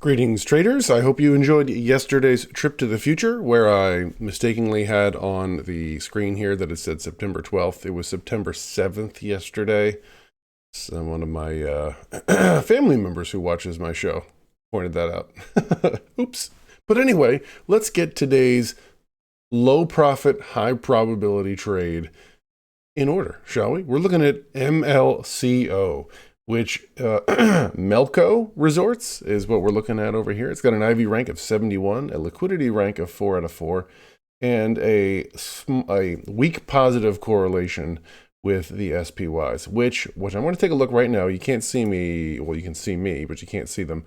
Greetings, traders. I hope you enjoyed yesterday's trip to the future, where I mistakenly had on the screen here that it said September 12th. It was September 7th yesterday. So one of my family members who watches my show pointed that out. Oops. But anyway, let's get today's low profit, high probability trade in order, shall we? We're looking at MLCO, which Melco Resorts is what we're looking at over here. It's got an IV rank of 71, a liquidity rank of 4 out of 4, and a weak positive correlation with the SPYs, which I'm going to take a look right now. You can't see me. Well, you can see me, but you can't see them.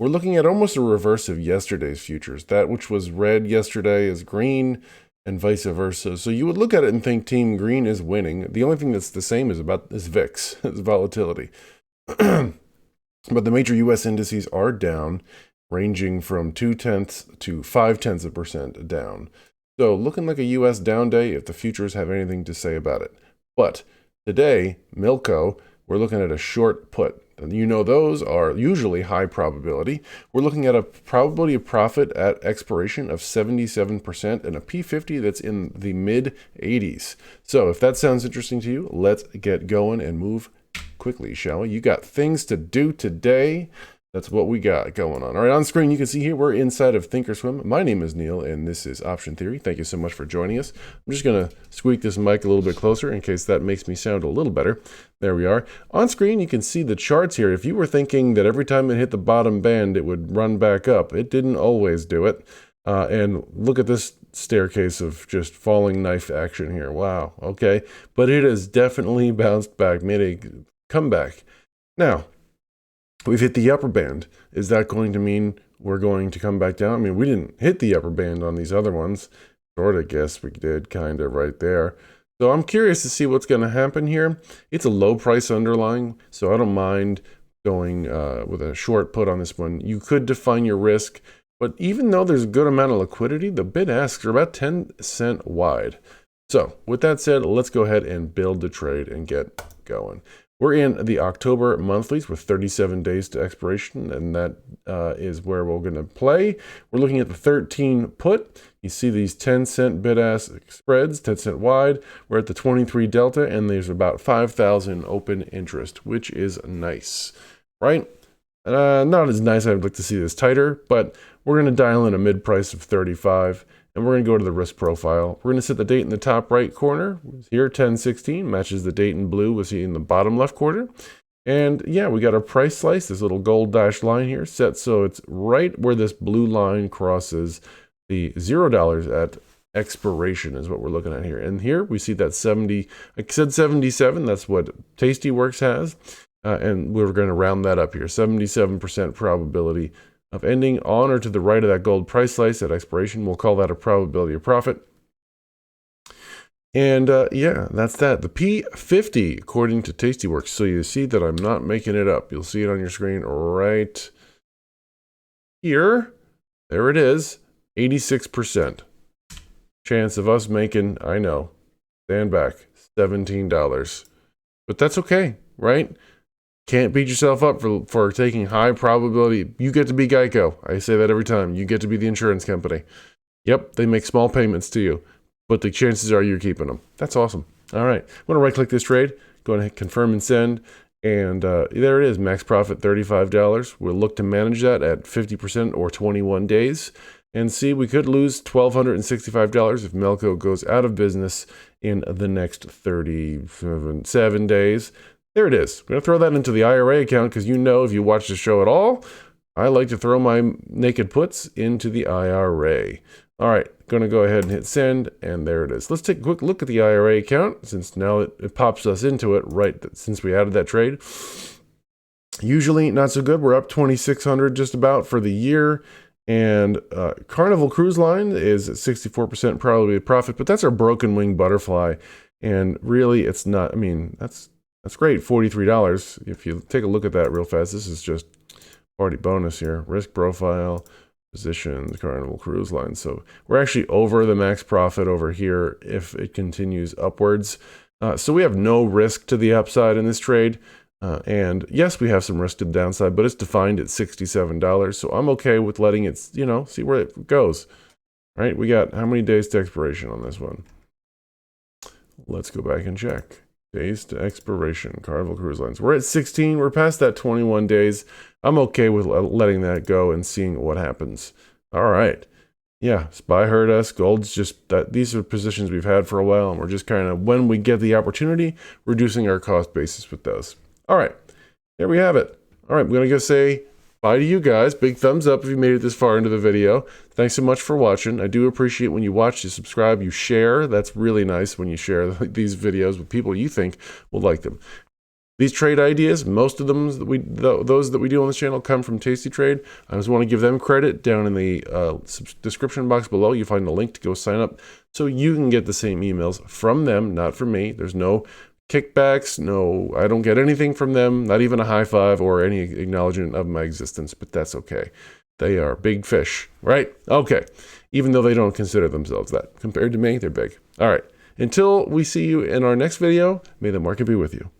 We're looking at almost a reverse of yesterday's futures. That which was red yesterday is green, and vice versa. So you would look at it and think Team Green is winning. The only thing that's the same is VIX, is volatility. But the major U.S. indices are down, ranging from 0.2 to 0.5% down. So looking like a U.S. down day if the futures have anything to say about it. But today, Melco, we're looking at a short put. And you know those are usually high probability. We're looking at a probability of profit at expiration of 77% and a P50 that's in the mid-80s. So if that sounds interesting to you, let's get going and move quickly, shall we? You got things to do today. That's what we got going on. All right, on screen, you can see here we're inside of Thinkorswim. My name is Neil, and this is Option Theory. Thank you so much for joining us. I'm just going to squeak this mic a little bit closer in case that makes me sound a little better. There we are. On screen, you can see the charts here. If you were thinking that every time it hit the bottom band, it would run back up, it didn't always do it. And look at this staircase of just falling knife action here. Wow, okay. But it has definitely bounced back, made a comeback. Now, we've hit the upper band. Is that going to mean we're going to come back down? I mean, we didn't hit the upper band on these other ones. Sort of guess we did, kind of right there. So I'm curious to see what's going to happen here. It's a low price underlying, so I don't mind going with a short put on this one. You could define your risk, but even though there's a good amount of liquidity, the bid asks are about 10 cents wide. So with that said, let's go ahead and build the trade and get going. We're in the October monthlies with 37 days to expiration, and that is where we're going to play. We're looking at the 13 put. You see these 10-cent bid-ask spreads, 10-cent wide. We're at the 23 delta, and there's about 5,000 open interest, which is nice, right? Not as nice. I'd like to see this tighter, but we're going to dial in a mid price of 35. And we're going to go to the risk profile. We're going to set the date in the top right corner. Here, 10/16, matches the date in blue we see in the bottom left corner. And yeah, we got our price slice, this little gold dashed line here, set so it's right where this blue line crosses the $0 at expiration is what we're looking at here. And here we see that 70, I said 77, that's what Tastyworks has. And we're going to round that up here, 77% probability of ending on or to the right of that gold price slice at expiration. We'll call that a probability of profit. And yeah, that's that. The P50, according to Tastyworks. So you see that I'm not making it up. You'll see it on your screen right here. There it is, 86%. Chance of us making, I know, stand back, $17. But that's okay, right? Can't beat yourself up for taking high probability. You get to be Geico. I say that every time. You get to be the insurance company. Yep, they make small payments to you, but the chances are you're keeping them. That's awesome. All right, I'm going to right-click this trade, go ahead and confirm and send, and there it is, max profit $35. We'll look to manage that at 50% or 21 days, and see we could lose $1,265 if Melco goes out of business in the next 37 days. There it is. I'm going to throw that into the IRA account because you know if you watch the show at all, I like to throw my naked puts into the IRA. All right, going to go ahead and hit send, and there it is. Let's take a quick look at the IRA account since now it pops us into it right since we added that trade. Usually not so good. We're up 2,600 just about for the year. And Carnival Cruise Line is at 64% probability of profit, but that's our broken wing butterfly. And really, it's not, I mean, that's great, $43. If you take a look at that real fast, this is just party bonus here. Risk profile, positions, Carnival Cruise Line. So we're actually over the max profit over here if it continues upwards. So we have no risk to the upside in this trade. And yes, we have some risk to the downside, but it's defined at $67. So I'm okay with letting it, see where it goes. All right, we got how many days to expiration on this one? Let's go back and check. Days to expiration, Carnival Cruise Lines. We're at 16. We're past that 21 days. I'm okay with letting that go and seeing what happens. All right. Yeah, SPY heard us. Gold's just that these are positions we've had for a while, and we're just kind of, when we get the opportunity, reducing our cost basis with those. All right, there we have it. All right, I'm going to go say bye to you guys. Big thumbs up if you made it this far into the video. Thanks so much for watching. I do appreciate when you watch, you subscribe, you share. That's really nice when you share these videos with people you think will like them. These trade ideas, most of them, those that we do on this channel come from Tasty Trade. I just want to give them credit. Down in the description box below, you find a link to go sign up so you can get the same emails from them, not from me. There's no kickbacks, no, I don't get anything from them, not even a high five or any acknowledgement of my existence, but that's okay. They are big fish, right? Okay, even though they don't consider themselves that. Compared to me, they're big. All right, until we see you in our next video, may the market be with you.